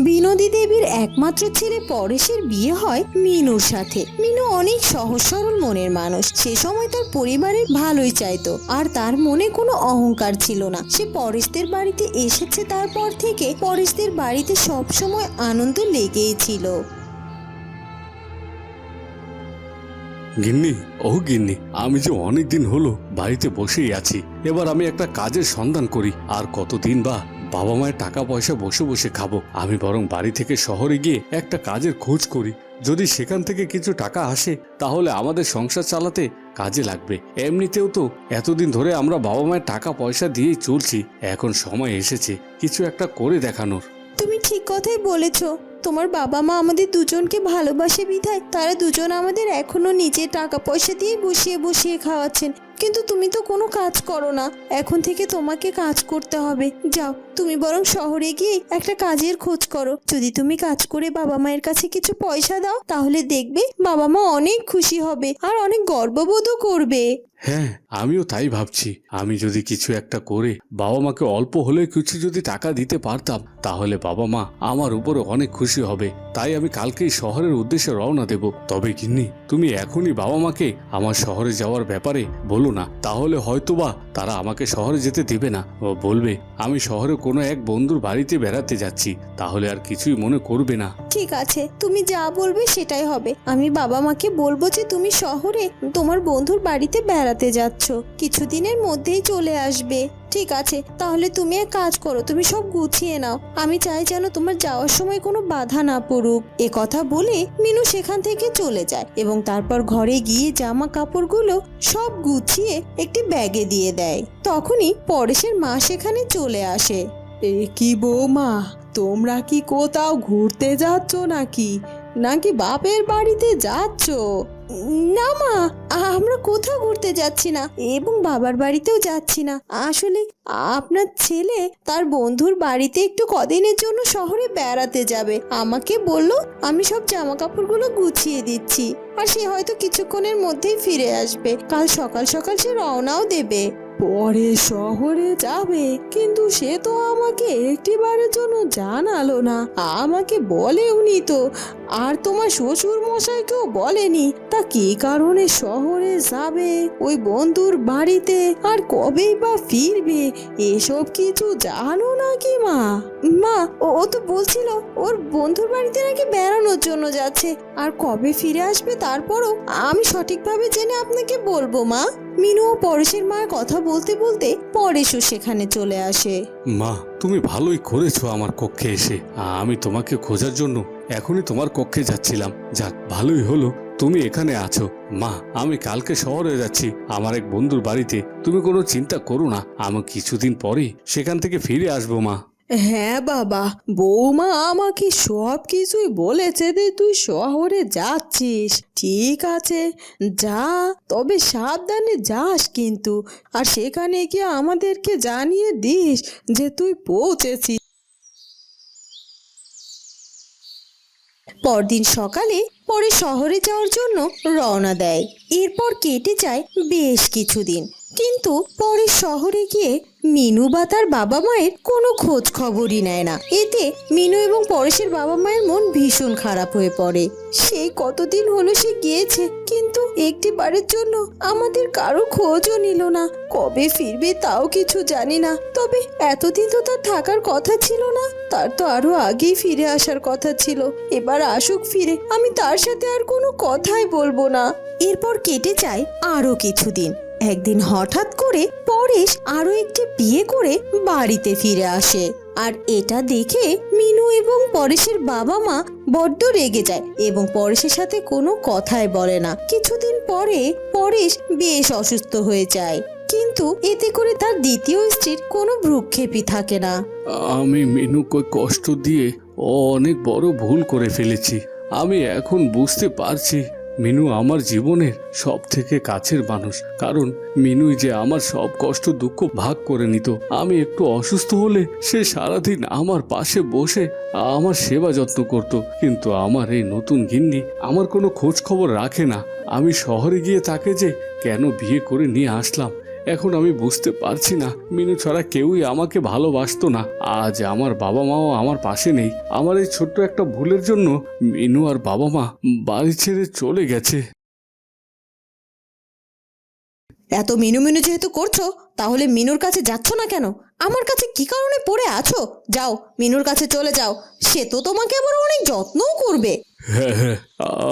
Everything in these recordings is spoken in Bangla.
বিনোদী দেবীর একমাত্র ছেলে পরেশের বিয়ে হয় মিনুর সাথে। মিনু অনেক সহজ সরল মনের মানুষ। সে সময় তার পরিবারের ভালোই চাইতো, আর তার মনে কোনো অহংকার ছিল না। সে পরেশদের বাড়িতে এসেছে তারপর থেকে পরেশদের বাড়িতে সবসময় আনন্দ লেগেই ছিল। গিন্নি, ও গিন্নি, আমি যে অনেকদিন হলো বাড়িতে বসেই আছি। এবার আমি একটা কাজের সন্ধান করি। আর কতদিন বা বাবা মায়ের টাকা পয়সা বসে বসে খাবো? আমি বরং বাড়ি থেকে শহরে গিয়ে একটা কাজের খোঁজ করি। যদি সেখান থেকে কিছু টাকা আসে তাহলে আমাদের সংসার চালাতে কাজে লাগবে। এমনিতেও তো এতদিন ধরে আমরা বাবা মায়ের টাকা পয়সা দিয়েই চলছি। এখন সময় এসেছে কিছু একটা করে দেখানোর। তুমি ঠিক কথাই বলেছ। তোমার বাবা মা আমাদের দুজনকে ভালোবাসে বিধায় তারা দুজন আমাদের এখনো নিজের টাকা পয়সা দিয়ে বসিয়ে বসিয়ে খাওয়াচ্ছেন। কিন্তু তুমি তো কোনো কাজ করো না। এখন থেকে তোমাকে কাজ করতে হবে। যাও, তুমি বরং শহরে গিয়ে একটা কাজের খোঁজ করো। যদি তুমি কাজ করে বাবা মায়ের কাছে কিছু পয়সা দাও তাহলে দেখবে বাবা মা অনেক খুশি হবে আর অনেক গর্ববোধও করবে। হ্যাঁ, আমিও তাই ভাবছি। আমি যদি কিছু একটা করে বাবা মাকে অল্প হলে কিছু যদি টাকা দিতে পারতাম তাহলে বাবা মা আমার উপরে অনেক খুশি হবে। তাই আমি কালকেই শহরের উদ্দেশ্যে রওনা দেব। তবে গিন্নি, তুমি এখনই বাবা মাকে আমার শহরে যাওয়ার ব্যাপারে বলো না, তাহলে হয়তোবা তারা আমাকে শহরে যেতে দেবে না। ও বলবে আমি শহরে কোনো এক বন্ধুর বাড়িতে বেড়াতে যাচ্ছি, তাহলে আর কিছুই মনে করবে না। ঠিক আছে, তুমি যা বলবে সেটাই হবে। আমি বাবা মাকে বলবো যে তুমি শহরে তোমার বন্ধুর বাড়িতে বেড়াতে যাচ্ছ, কিছুদিনের মধ্যেই চলে আসবে। ঠিক আছে, তাহলে তুমি এক কাজ করো, তুমি সব গুছিয়ে নাও। আমি চাই যেন তোমার যাওয়ার সময় কোনো বাধা না পড়ুক। এ কথা বলে মিনু সেখান থেকে চলে যায় এবং তারপর ঘরে গিয়ে জামা কাপড়গুলো সব গুছিয়ে একটি ব্যাগে দিয়ে দেয়। তখনই পরেশের মা সেখানে চলে আসে। এ কি বৌমা, তোমরা কি কোথাও ঘুরতে যাচ্ছ নাকি নাকি বাপের বাড়িতে যাচ্ছ? না মা, আমরা কোথাও ঘুরতে যাচ্ছি না এবং বাবার বাড়িতেও যাচ্ছি না। আসলে আপনার ছেলে তার বন্ধুর বাড়িতে একটু কদিনের জন্য শহরে বেড়াতে যাবে। আমাকে বলল আমি সব জামা কাপড়গুলো গুছিয়ে দিচ্ছি, আর সে হয়তো কিছুক্ষণের মধ্যেই ফিরে আসবে। কাল সকাল সকাল সে রওনাও দেবে। পরে শহরে যাবে, কিন্তু সে তো আমাকে একটিবারের জন্য জানালো না, আমাকে বলেওনি তো, আর তোমার শ্বশুর মশাইকেও বলেনি। তা কি কারণে শহরে যাবে ওই বন্ধুর বাড়িতে, আর কবেই বা ফিরবে, এসব কিছু জানো নাকি মা? মা, ও তো বলছিল ওর বন্ধুর বাড়িতে নাকি বেড়ানোর জন্য যাচ্ছে, আর কবে ফিরে আসবে তারপরও আমি সঠিকভাবে জেনে আপনাকে বলবো মা। মিনু ও পরেশের মায়ের কথা বলতে বলতে পরেশও সেখানে চলে আসে। মা, তুমি ভালোই করেছো আমার কক্ষে এসে। আমি তোমাকে খোঁজার জন্য এখনই তোমার কক্ষে যাচ্ছিলাম। যাক, ভালোই হলো তুমি এখানে আছো। মা, আমি কালকে শহরে যাচ্ছি আমার এক বন্ধুর বাড়িতে। তুমি কোনো চিন্তা করো না, আমি কিছুদিন পরে সেখান থেকে ফিরে আসবো মা। হ্যাঁ বাবা, বৌমা আমাকে সব কিছুই বলেছে যে তুই শহরে যাচ্ছিস। ঠিক আছে, যা, তবে সাবধানে যাস কিন্তু, আর সেখানে গিয়ে আমাদেরকে জানিয়ে দিস যে তুই পৌঁছেছিস। পরদিন সকালে পরে শহরে যাওয়ার জন্য রওনা দেয়। এরপর কেটে যায় বেশ কিছুদিন, কিন্তু পরে শহরে গিয়ে মিনু বা তার বাবা মায়ের কোনো খোঁজ খবরই নেয় না। এতে মিনু এবং পরেশের বাবা মায়ের মন ভীষণ খারাপ হয়ে পড়ে। সেই কতদিন হলো সে গিয়েছে, কিন্তু একটি বারের জন্য আমাদের কারো খোঁজও নিল না। কবে ফিরবে তাও কিছু জানি না। তবে এতদিন তো তার থাকার কথা ছিল না, তার তো আরো আগেই ফিরে আসার কথা ছিল। এবার আসুক ফিরে, আমি তার সাথে আর কোনো কথাই বলবো না। এরপর কেটে যায় আরো কিছুদিন। একদিন হঠাৎ করে পরেশ আরো একটি বিয়ে করে বাড়িতে ফিরে আসে, আর এটা দেখে মিনু এবং পরেশের বাবা মা বড্ড রেগে যায় এবং পরেশের সাথে কোনো কথাই বলে না। কিছুদিন পরে পরেশ বেশ অসুস্থ হয়ে যায়, কিন্তু এতে করে তার দ্বিতীয় স্ত্রীর কোনো ভ্রুক্ষেপই থাকে না। আমি মিনুকে কষ্ট দিয়ে অনেক বড় ভুল করে ফেলেছি। আমি এখন বুঝতে পারছি মিনু আমার জীবনের সব থেকে কাছের মানুষ, কারণ মিনুই যে আমার সব কষ্ট দুঃখ ভাগ করে নিত। আমি একটু অসুস্থ হলে সে সারাদিন আমার পাশে বসে আমার সেবা যত্ন করত, কিন্তু আমার এই নতুন গিন্নি আমার কোনো খোঁজ খবর রাখে না। আমি শহরে গিয়ে তাকে যে কেন বিয়ে করে নিয়ে আসলাম এখন আমি বুঝতে পারছি না মিনু ছাড়া কেউই আমাকে ভালোবাসতো না। আজ আমার বাবা মাও আমার পাশে নেই। আমার এই ছোট্ট একটা ভুলের জন্য মিনু আর বাবা মা বাড়ি ছেড়ে চলে গেছে। এত মিনু মিনু যেহেতু করছো, তাহলে মিনুর কাছে যাচ্ছ না কেন? আমার কাছে কি কারণে পড়ে আছো? যাও, মিনুর কাছে চলে যাও, সে তো তোমাকে আবার অনেক যত্নও করবে। হ্যাঁ হ্যাঁ,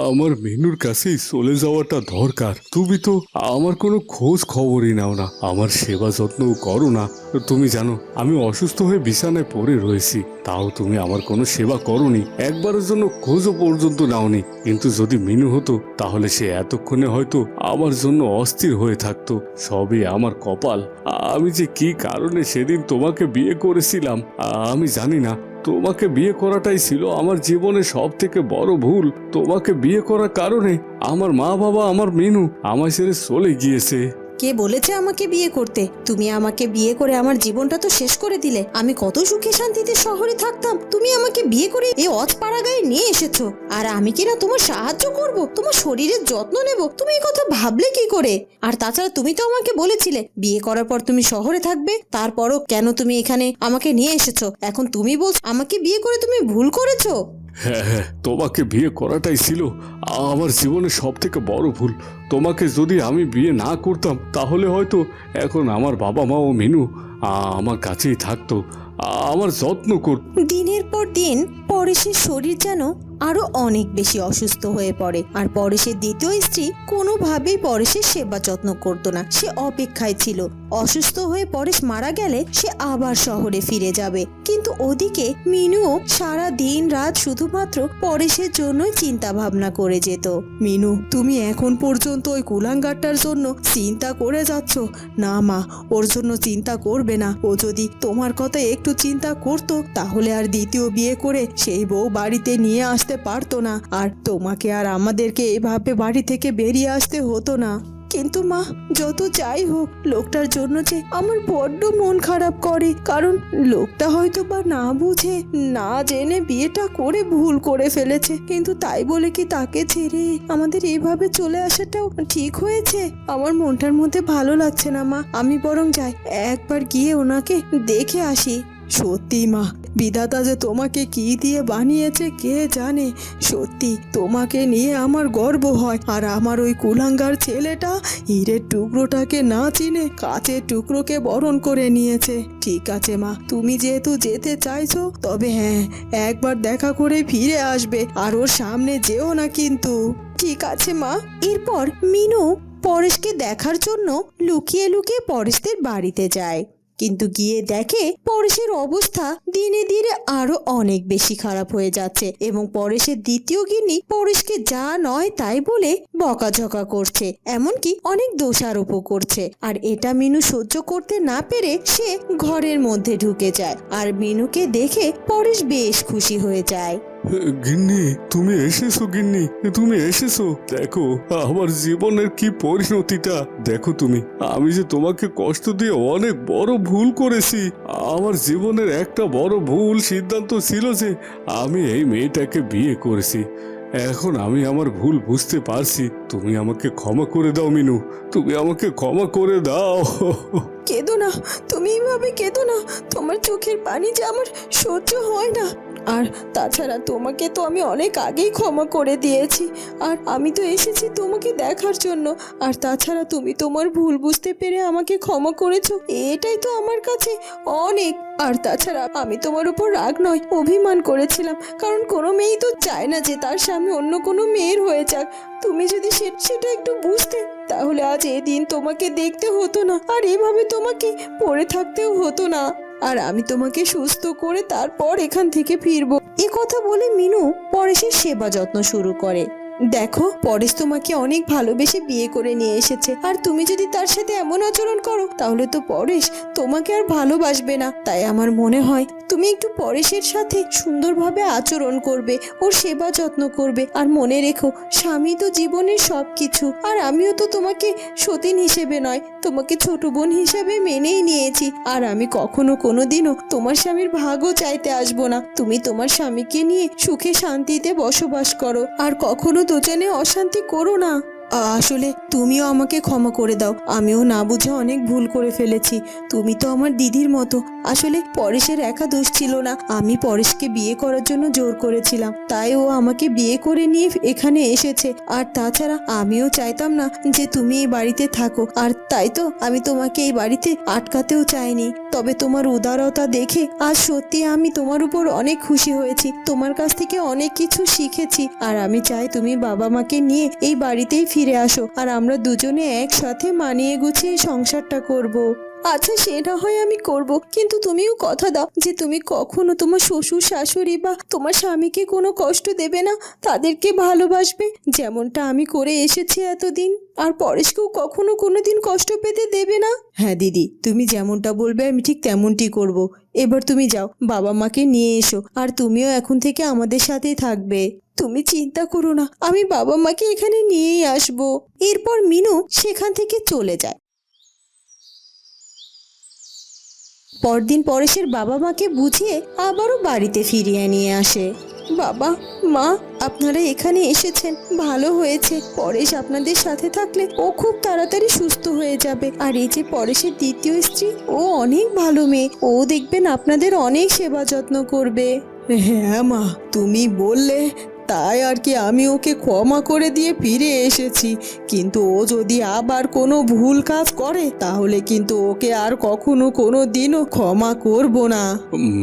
আমার মিনুর কাছেই চলে যাওয়াটা দরকার। তুমি তো আমার কোনো খোঁজ খবরই নাও না, আমার সেবা যত্নও করো না। তুমি জানো আমি অসুস্থ হয়ে বিছানায় পড়ে রয়েছি, তাও তুমি আমার কোনো সেবা করোনি, একবারের জন্য খোঁজও পর্যন্ত নাওনি। কিন্তু যদি মিনু হতো তাহলে সে এতক্ষণে হয়তো আমার জন্য অস্থির হয়ে থাকতো। সবই আমার কপাল। আমি যে কি কারণে সেদিন তোমাকে বিয়ে করেছিলাম আমি জানি না। তোমাকে বিয়ে করাটাই ছিল আমার জীবনে সব থেকে বড় ভুল। তোমাকে বিয়ে করার কারণে আমার মা বাবা, আমার মিনু আমায় ছেড়ে চলে গিয়েছে। কে বলেছে আমাকে বিয়ে করতে? তুমি আমাকে বিয়ে করে আমার জীবনটা তো শেষ করে দিলে। আমি কত সুখে শান্তিতে শহরে থাকতাম, তুমি আমাকে বিয়ে করে এই অজপাড়া গায়ে নিয়ে এসেছো। আর আমি কিনা তোমার সাহায্য করব, তোমার শরীরের যত্ন নেব? তুমি এই কথা ভাবলে কি করে? আর তাছাড়া তুমি তো আমাকে বলেছিলে বিয়ে করার পর তুমি শহরে থাকবে, তারপরও কেন তুমি এখানে আমাকে নিয়ে এসেছো? এখন তুমি বলছো আমাকে বিয়ে করে তুমি ভুল করেছো। হ্যাঁ হ্যাঁ, তোমাকে বিয়ে করাটাই ছিল আমার জীবনে সব থেকে বড় ভুল। তোমাকে যদি আমি বিয়ে না করতাম তাহলে হয়তো এখন আমার বাবা মা ও মিনু আমার কাছেই থাকতো, আমার যত্ন করত। দিনের পর দিন পরেশের শরীর যেন আরো অনেক বেশি অসুস্থ হয়ে পড়ে। আর পরেশের দ্বিতীয় স্ত্রী কোনোভাবেই পরেশের সেবা যত্ন করতো না। সে অপেক্ষায় ছিল অসুস্থ হয়ে পরেশ মারা গেলে সে আবার শহরে ফিরে যাবে। কিন্তু ওদিকে মিনুও সারা দিন রাত শুধুমাত্র পরেশের জন্যই চিন্তা ভাবনা করে যেত। মিনু, তুমি এখন পর্যন্ত ওই কুলাঙ্গারটার জন্য চিন্তা করে যাচ্ছ? না মা, ওর জন্য চিন্তা করবে না। ও যদি তোমার কথা একটু চিন্তা করতো তাহলে আর দ্বিতীয় বিয়ে করে সেই বউ বাড়িতে নিয়ে আসতে পারতো না, আর তোমাকে আর আমাদেরকে এভাবে বাড়ি থেকে বেরিয়ে আসতে হতো না। কিন্তু মা, যত যাই হোক, লোকটার জন্য যে আমার বড্ড মন খারাপ করে। কারণ লোকটা হয়তো বা না বুঝে না জেনে বিয়েটা করে ভুল করে ফেলেছে। কিন্তু তাই বলে কি তাকে ছেড়ে আমাদের এইভাবে চলে আসাটাও ঠিক হয়েছে? আমার মনটার মধ্যে ভালো লাগছে না মা। আমি বরং যাই, একবার গিয়ে ওনাকে দেখে আসি। সত্যি মা, বিধাতা যে তোমাকে কি দিয়ে বানিয়েছে কে জানে। সত্যি তোমাকে নিয়ে আমার গর্ব হয়। আর আমার ওই কুলাঙ্গার ছেলেটা হীরের টুকরোটাকে না চিনে কাচের টুকরোকে বরণ করে নিয়েছে। ঠিক আছে মা, তুমি যেহেতু যেতে চাইছো, তবে হ্যাঁ, একবার দেখা করে ফিরে আসবে। আর ওর সামনে যেও না কিন্তু। ঠিক আছে মা। এরপর মিনু পরেশকে দেখার জন্য লুকিয়ে লুকিয়ে পরেশদের বাড়িতে যায়। কিন্তু গিয়ে দেখে পরেশের অবস্থা দিনে দিনে আরো অনেক বেশি খারাপ হয়ে যাচ্ছে এবং পরেশের দ্বিতীয় গিন্নি পরেশকে যা নয় তাই বলে বকাঝকা করছে, এমনকি অনেক দোষারোপও করছে। আর এটা মিনু সহ্য করতে না পেরে সে ঘরের মধ্যে ঢুকে যায়। আর মিনুকে দেখে পরেশ বেশ খুশি হয়ে যায়। গিন্নি, তুমি এসেছো। গিন্নি, তুমি এসেছো। দেখো আমার জীবনের কি পরিণতিটা দেখো তুমি। আমি যে তোমাকে কষ্ট দিয়ে অনেক বড় ভুল করেছি। আমার জীবনের একটা বড় ভুল সিদ্ধান্ত ছিল যে আমি এই মেয়েটাকে বিয়ে করেছি। এখন আমি আমার ভুল বুঝতে পারছি। তুমি আমাকে ক্ষমা করে দাও মিনু, তুমি আমাকে ক্ষমা করে দাও। কেঁদো না, তুমি এইভাবে কেঁদো না। তোমার চোখের পানি যে আমার সহ্য হয় না। আর তাছাড়া তোমাকে তো আমি অনেক আগেই ক্ষমা করে দিয়েছি। আর আমি তো এসেছি তোমাকে দেখার জন্য। আর তাছাড়া তুমি তোমার ভুল বুঝতে পেরে আমাকে ক্ষমা করেছো, এটাই তো আমার কাছে অনেক। আর তাছাড়া আমি তোমার উপর রাগ নয়, অভিমান করেছিলাম। কারণ কোনো মেয়েই তো চায় না যে তার স্বামী অন্য কোনো মেয়ের হয়ে যাক। তুমি যদি সেটা একটু বুঝতে, তাহলে আজ এই দিন তোমাকে দেখতে হতো না, আর এভাবে তোমাকে পড়ে থাকতেও হতো না। আর আমি তোমাকে সুস্থ করে তারপর এখান থেকে ফিরবো। এ কথা বলে মিনু পরেশের সেবা যত্ন শুরু করে। দেখো, পরেশ তোমাকে অনেক ভালোবেসে বিয়ে করে নিয়ে এসেছে। আর তুমি যদি তার সাথে এমন আচরণ করো তাহলে তো পরেশ তোমাকে আর ভালোবাসবে না। তাই আমার মনে হয় তুমি একটু পরেশের সাথে সুন্দরভাবে আচরণ করবে, ওর সেবা যত্ন করবে। আর মনে রেখো, স্বামী তো জীবনের সব কিছু। আর আমিও তো তোমাকে সতীন হিসেবে নয়, তোমাকে ছোট বোন হিসেবে মেনেই নিয়েছি। আর আমি কখনো কোনোদিনও তোমার স্বামীর ভাগও চাইতে আসবো না। তুমি তোমার স্বামীকে নিয়ে সুখে শান্তিতে বসবাস করো, আর কখনো দুজনে অশান্তি করো না। আসলে তুমিও আমাকে ক্ষমা করে দাও, আমিও না বুঝে অনেক ভুল করে ফেলেছি। তুমি তো আমার দিদির মতো। আসলে পরেশের একা দোষ ছিল না, আমি পরেশকে বিয়ে করার জন্য জোর করেছিলাম, তাই ও আমাকে বিয়ে করে নিয়ে এখানে এসেছে। আর তাছাড়া আমিও চাইতাম না যে তুমি এই বাড়িতে থাকো, আর তাই তো আমি তোমাকে এই বাড়িতে আটকাতেও চাইনি। তবে তোমার উদারতা দেখে আজ সত্যি আমি তোমার উপর অনেক খুশি হয়েছি, তোমার কাছ থেকে অনেক কিছু শিখেছি। আর আমি চাই তুমি বাবা মাকে নিয়ে এই বাড়িতেই ফিরে আসো, আর আমরা দুজনে একসাথে মানিয়ে গুছিয়ে সংসারটা করব। আচ্ছা, সেটা হয় আমি করব, কিন্তু তুমিও কথা দাও যে তুমি কখনো তোমার শ্বশুর শাশুড়ি বা তোমার স্বামীকে কোনো কষ্ট দেবে না, তাদেরকে ভালোবাসবে যেমনটা আমি করে এসেছি এতদিন। আর পরেশকেও কখনো কোনোদিন কষ্ট পেতে দেবে না। হ্যাঁ দিদি, তুমি যেমনটা বলবে আমি ঠিক তেমনটি করব। এবার তুমি যাও, বাবা মাকে নিয়ে এসো, আর তুমিও এখন থেকে আমাদের সাথেই থাকবে। তুমি চিন্তা করো না, আমি বাবা মাকে এখানে নিয়েই আসবো। এরপর মিনু সেখান থেকে চলে যায়। পরদিন পরেশের বাবা মাকে বুঝিয়ে আবারও বাড়িতে ফিরিয়ে নিয়ে আসে। বাবা মা, আপনারা এখানে এসেছেন, ভালো হয়েছে। পরেশ আপনাদের সাথে থাকলে ও খুব তাড়াতাড়ি সুস্থ হয়ে যাবে। আর এই যে পরেশের দ্বিতীয় স্ত্রী, ও অনেক ভালো মেয়ে, ও দেখবেন আপনাদের অনেক সেবা যত্ন করবে। হ্যাঁ মা, তুমি বললে তাই আর কি আমি ওকে ক্ষমা করে দিয়ে ফিরে এসেছি। কিন্তু ও যদি আবার কোনো ভুল কাজ করে তাহলে কিন্তু ওকে আর কখনো কোনো দিনও ক্ষমা করব না।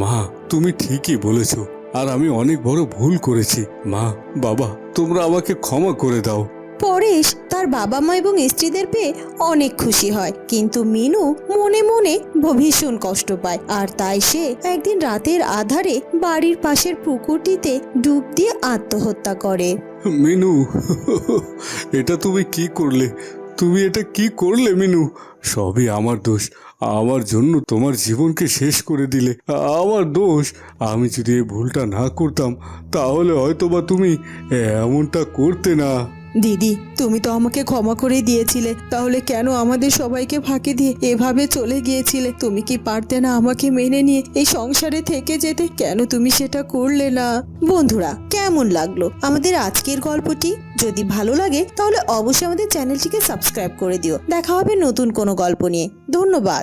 মা, তুমি ঠিকই বলেছো, আর আমি অনেক বড় ভুল করেছি। মা, বাবা, তোমরা আমাকে ক্ষমা করে দাও। পরেশ তার বাবা মা এবং স্ত্রীদের পেয়ে অনেক খুশি হয়, কিন্তু মিনু মনে মনে ভীষণ কষ্ট পায়। আর তাই সে একদিন রাতের আধারে বাড়ির পাশের পুকুরটিতে ডুব দিয়ে আত্মহত্যা করে। মিনু, এটা তুমি কি করলে? তুমি এটা কি করলে মিনু? সবই আমার দোষ, আমার জন্য তোমার জীবনকে শেষ করে দিলে। আমার দোষ। আমি যদি এই ভুলটা না করতাম তাহলে হয়তোবা তুমি এমনটা করতে না। দিদি, তুমি তো আমাকে ক্ষমা করে দিয়েছিলে, তাহলে কেন আমাদের সবাইকে ফাঁকি দিয়ে এভাবে চলে গিয়েছিলে? তুমি কি পারতে না আমাকে মেনে নিয়ে এই সংসারে থেকে যেতে? কেন তুমি সেটা করলে না? বন্ধুরা, কেমন লাগলো আমাদের আজকের গল্পটি? যদি ভালো লাগে তাহলে অবশ্যই আমাদের চ্যানেলটিকে সাবস্ক্রাইব করে দিও। দেখা হবে নতুন কোনো গল্প নিয়ে। ধন্যবাদ।